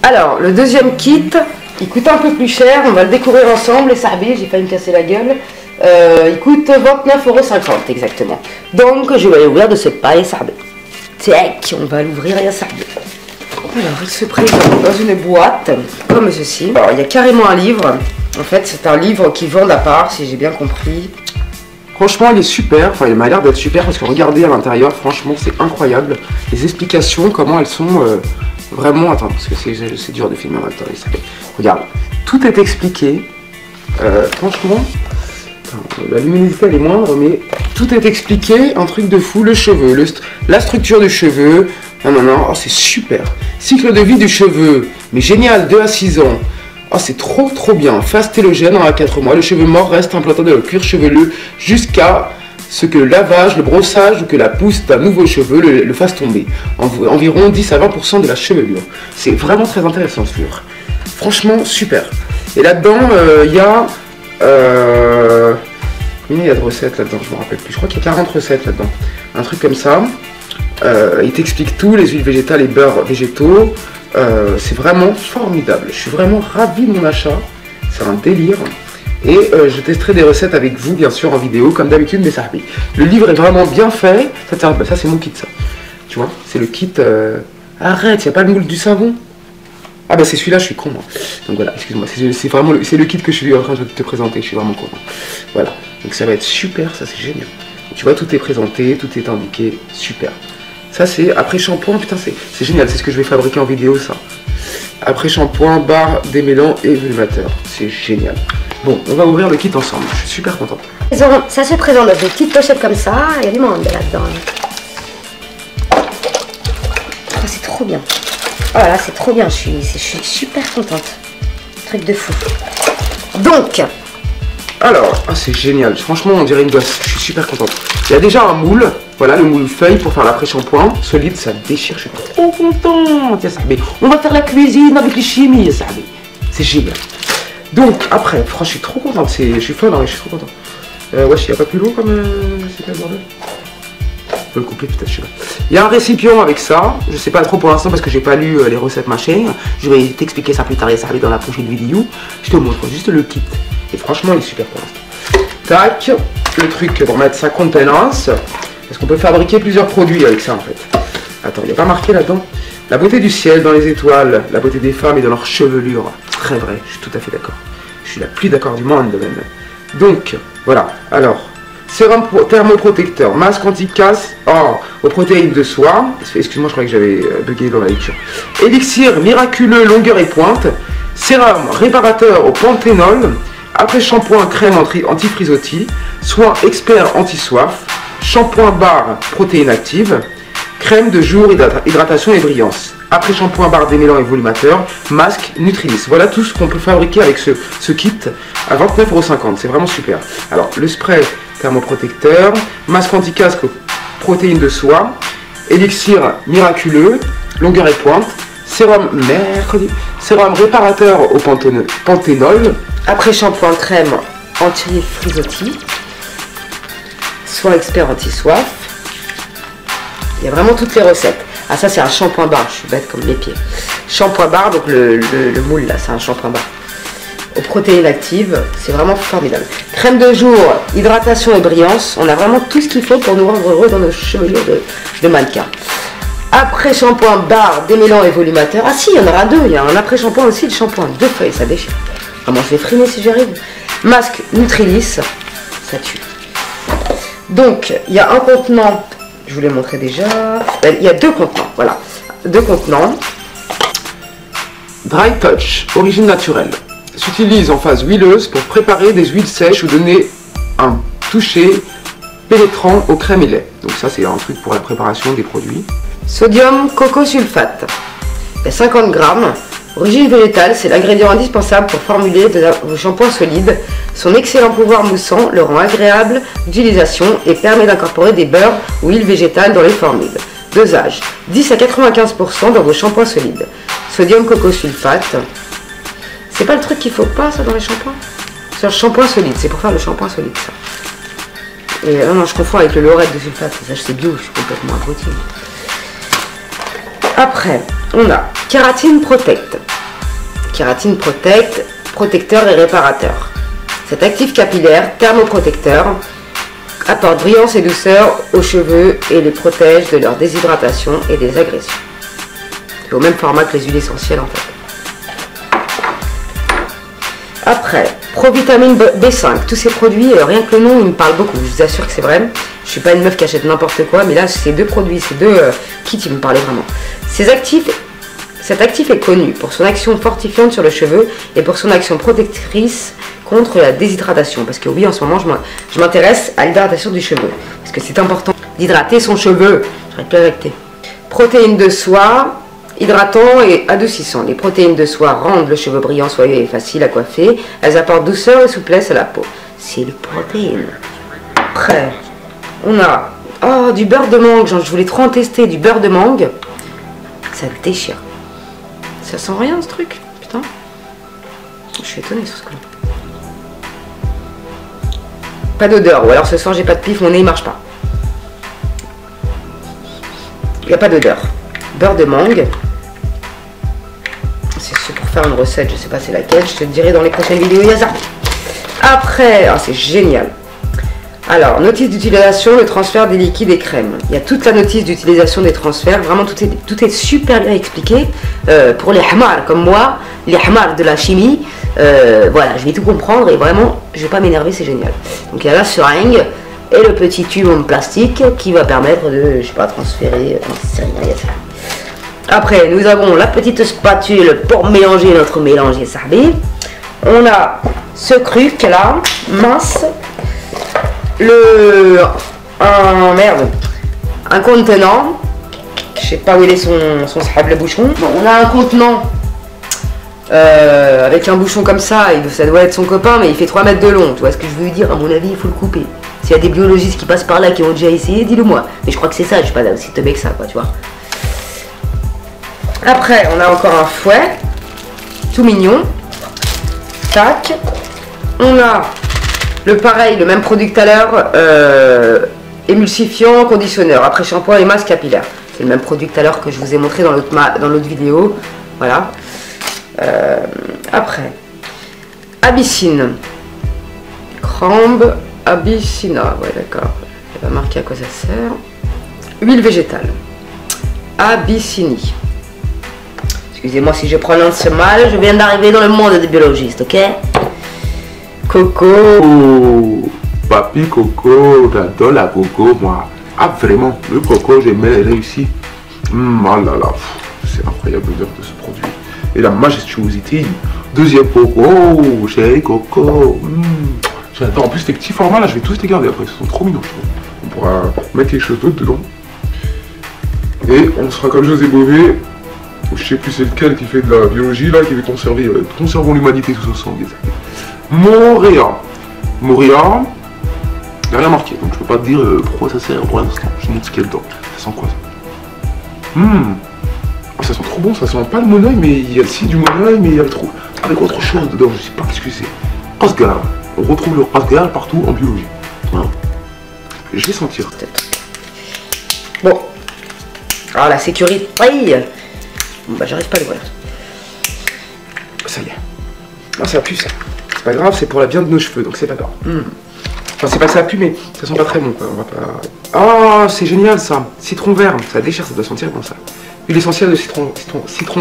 Alors, le deuxième kit, il coûte un peu plus cher, on va le découvrir ensemble, et ça j'ai failli me casser la gueule. Il coûte 29,50 € exactement. Donc, je vais l'ouvrir de ce pas et ça tac, on va l'ouvrir et ça. Alors, il se présente dans une boîte, comme ceci. Alors, il y a carrément un livre. En fait, c'est un livre qui vend à part, si j'ai bien compris. Franchement, il est super. Enfin, il m'a l'air d'être super parce que regardez à l'intérieur, franchement, c'est incroyable. Les explications, comment elles sont vraiment. Attends, parce que c'est dur de filmer en même temps. Regarde, tout est expliqué. Franchement, la luminosité elle est moindre, mais tout est expliqué. Un truc de fou. Le cheveu, la structure du cheveu. Non, oh, c'est super. Cycle de vie du cheveu, mais génial, 2 à 6 ans. Oh, c'est trop bien. Phase télogène à 4 mois. Le cheveu mort reste implanté dans le cuir chevelu jusqu'à ce que le lavage, le brossage ou que la pousse d'un nouveau cheveu le fasse tomber. Environ 10 à 20% de la chevelure. C'est vraiment très intéressant ce livre. Franchement, super. Et là-dedans, il y a... combien il y a de recettes là-dedans? Je me rappelle plus. Je crois qu'il y a 40 recettes là-dedans. Un truc comme ça. Il t'explique tout, les huiles végétales, les beurres végétaux. C'est vraiment formidable. Je suis vraiment ravi de mon achat. C'est un délire. Et je testerai des recettes avec vous, bien sûr, en vidéo, comme d'habitude, mais ça arrive. Le livre est vraiment bien fait. Ça c'est mon kit, ça. Tu vois, c'est le kit... Arrête, il n'y a pas le moule du savon. Ah bah c'est celui-là, je suis con, moi. Donc voilà, excuse-moi. C'est vraiment le kit que je suis en train de te présenter. Je suis vraiment content. Voilà. Donc ça va être super, ça c'est génial. Tu vois, tout est présenté, tout est indiqué. Super. Ça c'est après shampoing, putain c'est génial, c'est ce que je vais fabriquer en vidéo ça. Après shampoing, barre, démêlant et volumateur, c'est génial. Bon, on va ouvrir le kit ensemble, je suis super contente. Ça se présente dans des petites pochettes comme ça, il y a du monde là-dedans. Oh, c'est trop bien. Oh là, c'est trop bien, je suis super contente. Truc de fou. Donc, alors, c'est génial, franchement on dirait une gosse, je suis super contente. Il y a déjà un moule, voilà le moule feuille pour faire l'après-shampoing, solide, ça déchire, je suis trop contente. On va faire la cuisine avec les chimies, c'est génial. Donc après, franchement je suis trop contente, je suis folle, hein, je suis trop contente. Wesh, il n'y a pas plus long comme c'est pas le bordel. Je peux le couper peut-être, je sais pas. Il y a un récipient avec ça, je sais pas trop pour l'instant parce que j'ai pas lu les recettes machin. Je vais t'expliquer ça plus tard et ça arrive dans la prochaine vidéo. Je te montre juste le kit. Et franchement il est super pour l'instant. Tac, le truc pour mettre sa contenance. Parce qu'on peut fabriquer plusieurs produits avec ça en fait. Attends, il n'y a pas marqué là-dedans. La beauté du ciel dans les étoiles, la beauté des femmes et dans leur chevelure. Très vrai, je suis tout à fait d'accord. Je suis la plus d'accord du monde même. Donc, voilà. Alors, sérum thermoprotecteur, masque anti-casse aux protéines de soie. Excuse-moi, je croyais que j'avais bugué dans la lecture. Élixir miraculeux longueur et pointe. Sérum réparateur au panthénol. Après shampoing crème anti-frisottis. Soin expert anti-soif. Shampoing barre protéines actives. Crème de jour, hydratation et brillance. Après shampoing barre démêlant et volumateur. Masque Nutrilis. Voilà tout ce qu'on peut fabriquer avec ce kit à 29,50 €. C'est vraiment super. Alors, le spray thermoprotecteur. Masque anti-casque aux protéines de soie. Élixir miraculeux. Longueur et pointe. Sérum réparateur au panthénol. après shampoing crème anti-frisottis. Soin expert anti-soif. Il y a vraiment toutes les recettes. Ah ça c'est un shampoing bar, je suis bête comme mes pieds. Shampoing bar, donc le moule là, c'est un shampoing bar. Aux protéines actives, c'est vraiment formidable. Crème de jour, hydratation et brillance. On a vraiment tout ce qu'il faut pour nous rendre heureux dans nos chevelures de mannequin. Après shampoing bar, démêlant et volumateur. Ah si, il y en aura deux. Il y a un après shampoing aussi, le shampoing. 2 feuilles, ça déchire. Vraiment, je vais frimer si j'arrive. Masque Nutrilis, ça tue. Donc, il y a un contenant. Je vous l'ai montré déjà. Il y a 2 contenants, voilà. 2 contenants. Dry Touch, origine naturelle. S'utilise en phase huileuse pour préparer des huiles sèches ou donner un toucher pénétrant aux crèmes et lait. Donc ça c'est un truc pour la préparation des produits. Sodium cocosulfate. Il y a 50 grammes. Origine végétale, c'est l'ingrédient indispensable pour formuler vos shampoings solides. Son excellent pouvoir moussant le rend agréable d'utilisation et permet d'incorporer des beurres ou huiles végétales dans les formules. Dosage 10 à 95% dans vos shampoings solides. Sodium cocosulfate. C'est pas le truc qu'il faut pas ça dans les shampoings. C'est un shampoing solide, c'est pour faire le shampoing solide ça. Et non, je confonds avec le laurette de sulfate, ça c'est bio, je suis complètement abruti. Après, on a Kératine Protect. Kératine Protect, protecteur et réparateur. Cet actif capillaire thermoprotecteur apporte brillance et douceur aux cheveux et les protège de leur déshydratation et des agressions. C'est au même format que les huiles essentielles en fait. Après, Provitamine B5, tous ces produits, rien que le nom, il me parle beaucoup, je vous assure que c'est vrai. Je suis pas une meuf qui achète n'importe quoi, mais là, ces deux produits, ces deux kits, ils me parlaient vraiment. Cet actif est connu pour son action fortifiante sur le cheveu et pour son action protectrice contre la déshydratation. Parce que oui, en ce moment, je m'intéresse à l'hydratation du cheveu. Parce que c'est important d'hydrater son cheveu. J'aurais pu recter. Protéines de soie, hydratant et adoucissant. Les protéines de soie rendent le cheveu brillant, soyeux et facile à coiffer. Elles apportent douceur et souplesse à la peau. C'est les protéines. Après, on a du beurre de mangue. Genre, je voulais trop en tester. Du beurre de mangue. Ça déchire. Ça sent rien ce truc. Putain. Je suis étonnée sur ce coup-là. Pas d'odeur. Ou alors ce soir j'ai pas de pif, mon nez il marche pas. Il n'y a pas d'odeur. Beurre de mangue. C'est pour faire une recette, je sais pas c'est laquelle, je te le dirai dans les prochaines vidéos, il y a ça. Après, c'est génial. Alors, notice d'utilisation, le transfert des liquides et crèmes. Il y a toute la notice d'utilisation des transferts, vraiment tout est super bien expliqué. Pour les hamars comme moi, les hamars de la chimie, voilà, je vais tout comprendre et vraiment, je vais pas m'énerver, c'est génial. Donc il y a la seringue et le petit tube en plastique qui va permettre de, je sais pas, transférer, Après, nous avons la petite spatule pour mélanger notre mélange sahbi. On a ce truc là, mince. Un contenant. Je sais pas où il est son sahab, le bouchon. Bon, on a un contenant avec un bouchon comme ça. Ça doit être son copain, mais il fait 3 mètres de long. Tu vois ce que je veux dire? À mon avis, il faut le couper. S'il y a des biologistes qui passent par là qui ont déjà essayé, dis-le moi. Mais je crois que c'est ça, je suis pas aussi teubé que ça, quoi, tu vois. Après, on a encore un fouet, tout mignon. Tac. On a le même produit que tout à l'heure, émulsifiant, conditionneur, après shampoing et masque capillaire. C'est le même produit que tout à l'heure que je vous ai montré dans l'autre vidéo. Voilà. Après, Abyssine. Crambe Abyssina. Ouais, d'accord. Il va marquer à quoi ça sert. Huile végétale. Abyssinie. Excusez-moi si je prononce mal, je viens d'arriver dans le monde des biologistes, ok? Coco. Papy coco, j'adore la coco, moi. Ah, vraiment, le coco, j'ai réussi. Oh là là, c'est incroyable l'odeur de ce produit. Et la majestuosité. Deuxième coco, chérie coco. J'adore. En plus, les petits formats, là, je vais tous les garder après. Ils sont trop mignons, je trouve. On pourra mettre quelque chose d'autre dedans. Et on sera comme José Bové. Je sais plus c'est lequel qui fait de la biologie, là, qui veut conserver. Conservons l'humanité tous ensemble. Moria. Moria. Il n'y a rien marqué, donc je peux pas te dire pourquoi ça sert pour l'instant. Je montre ce qu'il y a dedans. Ça sent quoi ça? Ça sent trop bon, ça sent pas le monoeil, mais il y a aussi du monoeil, mais il y a le trop. Avec autre chose dedans, je sais pas ce que c'est. Asgard. On retrouve le Asgard partout en biologie. Voilà. Je vais sentir. Bon. Alors la sécurité. Bon, bah j'arrive pas à les voir. Ça y est. Non, ça pue ça. C'est pas grave, c'est pour la bien de nos cheveux, donc c'est pas grave. Enfin, c'est pas que ça pue, mais ça sent pas très bon, quoi. On va pas... Oh, c'est génial ça. Citron vert, ça déchire, ça doit sentir bon ça. Huile essentielle de citron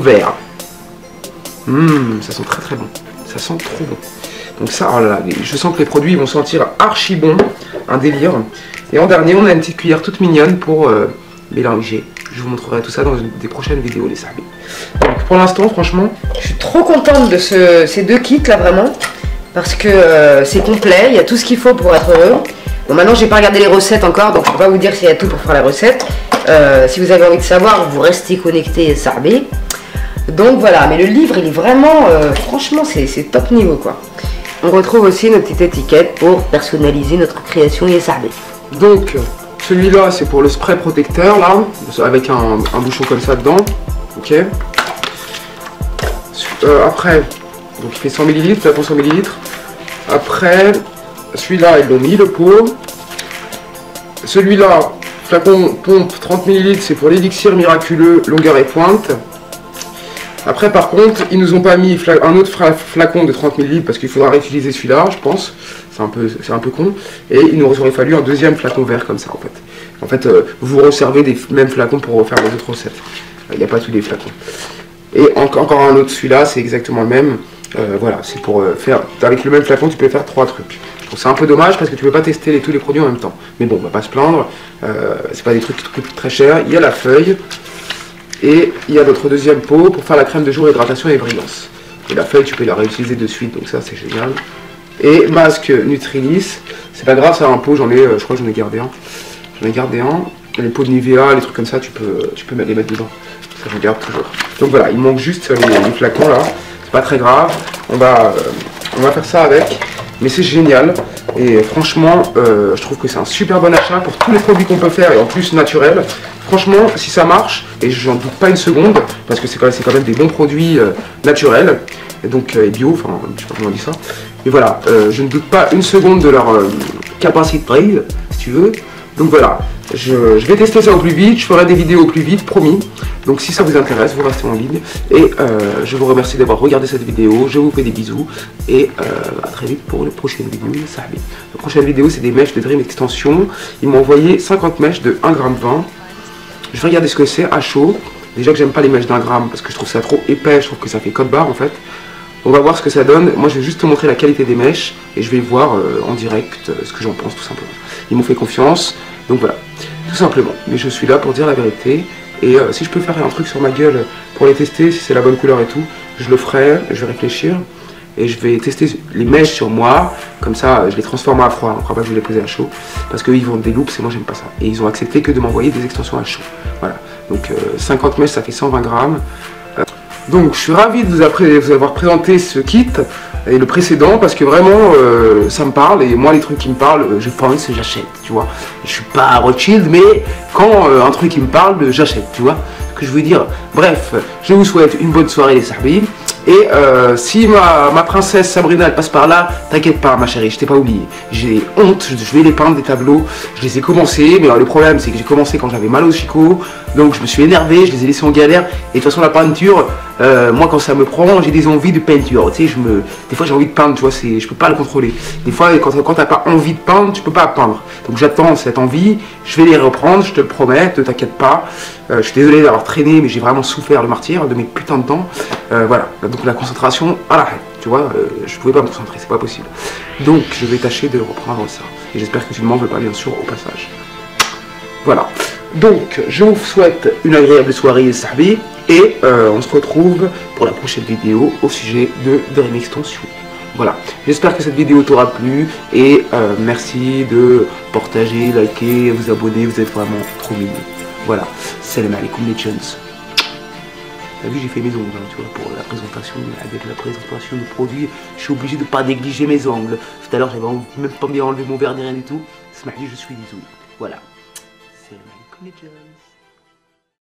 vert. Ça sent très très bon. Ça sent trop bon. Donc ça, oh là là, je sens que les produits vont sentir archi bon. Un délire. Et en dernier, on a une petite cuillère toute mignonne pour mélanger. Je vous montrerai tout ça dans une des prochaines vidéos, les sahbis. Donc pour l'instant, franchement, je suis trop contente de ces deux kits là, vraiment. Parce que c'est complet, il y a tout ce qu'il faut pour être heureux. Bon, maintenant, j'ai pas regardé les recettes encore, donc je peux pas vous dire s'il y a tout pour faire la recette. Si vous avez envie de savoir, vous restez connectés, sahbis. Donc voilà, mais le livre, il est vraiment, franchement, c'est top niveau, quoi. On retrouve aussi nos petites étiquettes pour personnaliser notre création et sahbis. Donc, celui-là, c'est pour le spray protecteur, là, avec un bouchon comme ça dedans. Ok. Après, donc il fait 100 ml, flacon 100 ml. Après, celui-là, ils l'ont mis, le pot. Celui-là, flacon pompe 30 ml, c'est pour l'élixir miraculeux, longueur et pointe. Après, par contre, ils nous ont pas mis un autre flacon de 30 ml parce qu'il faudra réutiliser celui-là, je pense. C'est un peu con. Et il nous aurait fallu un deuxième flacon vert comme ça, en fait. En fait, vous resservez des mêmes flacons pour refaire les autres recettes. Il n'y a pas tous les flacons. Et encore un autre, celui-là, c'est exactement le même. Voilà, c'est pour faire... Avec le même flacon, tu peux faire 3 trucs. Donc c'est un peu dommage parce que tu peux pas tester tous les produits en même temps. Mais bon, on va pas se plaindre. C'est pas des trucs qui coûtent très cher. Il y a la feuille. Et il y a notre deuxième pot pour faire la crème de jour, hydratation et brillance. Et la feuille, tu peux la réutiliser de suite, donc ça c'est génial. Et masque Nutrilis. C'est pas grave, c'est un pot, je crois que j'en ai gardé un. J'en ai gardé un. Les pots de Nivea, les trucs comme ça, tu peux les mettre dedans. Ça, je garde toujours. Donc voilà, il manque juste les flacons là. C'est pas très grave. On va faire ça avec. Mais c'est génial. Et franchement, je trouve que c'est un super bon achat pour tous les produits qu'on peut faire et en plus naturel. Franchement, si ça marche, et j'en doute pas une seconde, parce que c'est quand même des bons produits naturels, et donc et bio, enfin, je sais pas comment on dit ça. Mais voilà, je ne doute pas une seconde de leur capacité, si tu veux. Donc voilà, je vais tester ça au plus vite, je ferai des vidéos au plus vite, promis. Donc si ça vous intéresse, vous restez en ligne. Et je vous remercie d'avoir regardé cette vidéo, je vous fais des bisous. Et à très vite pour une prochaine vidéo. La prochaine vidéo, c'est des mèches de Dream Extension. Ils m'ont envoyé 50 mèches de 1,20 g. Je vais regarder ce que c'est à chaud. Déjà que j'aime pas les mèches d'1 gramme parce que je trouve ça trop épais, je trouve que ça fait code barre en fait. On va voir ce que ça donne. Moi je vais juste te montrer la qualité des mèches et je vais voir en direct ce que j'en pense tout simplement. Ils m'ont fait confiance, donc voilà, tout simplement. Mais je suis là pour dire la vérité et si je peux faire un truc sur ma gueule pour les tester, si c'est la bonne couleur et tout, je le ferai, je vais réfléchir. Et je vais tester les mèches sur moi, comme ça je les transforme à froid, on ne croit pas que je vais les poser à chaud, parce qu'ils vendent des loops et moi j'aime pas ça. Et ils ont accepté que de m'envoyer des extensions à chaud. Voilà, donc 50 mèches ça fait 120 grammes. Donc je suis ravi de vous avoir présenté ce kit et le précédent, parce que vraiment ça me parle, et moi les trucs qui me parlent, je pense, j'achète, tu vois. Je suis pas Rothschild, mais quand un truc qui me parle, j'achète, tu vois ce que je veux dire. Bref, je vous souhaite une bonne soirée les sahbis. Et si ma princesse Sabrina elle passe par là, t'inquiète pas ma chérie, je t'ai pas oublié. J'ai honte, je vais les peindre des tableaux, je les ai commencés, mais le problème c'est que j'ai commencé quand j'avais mal au chicot, donc je me suis énervé, je les ai laissés en galère, et de toute façon la peinture, moi quand ça me prend, j'ai des envies de peinture, tu sais, des fois j'ai envie de peindre, tu vois, je peux pas le contrôler. Des fois quand t'as pas envie de peindre, tu peux pas peindre. Donc j'attends cette envie, je vais les reprendre, je te le promets, ne t'inquiète pas. Je suis désolé d'avoir traîné, mais j'ai vraiment souffert le martyre de mes putains de temps. Voilà, donc la concentration à l'arrêt, tu vois, je pouvais pas me concentrer, c'est pas possible. Donc je vais tâcher de reprendre ça. Et j'espère que tu ne m'en veux pas, bien sûr, au passage. Voilà, donc je vous souhaite une agréable soirée, sahbis, et on se retrouve pour la prochaine vidéo au sujet de Dream Extension. Voilà, j'espère que cette vidéo t'aura plu, et merci de partager, liker, vous abonner, vous êtes vraiment trop mignons. Voilà, salam alaikum les chums. T'as vu, j'ai fait mes ongles, hein, tu vois, pour la présentation, avec la présentation du produit, je suis obligé de ne pas négliger mes ongles. Tout à l'heure, j'avais même pas bien enlevé mon verre ni rien du tout. Smiley, je suis désolé. Voilà. Salam alaikum les chums.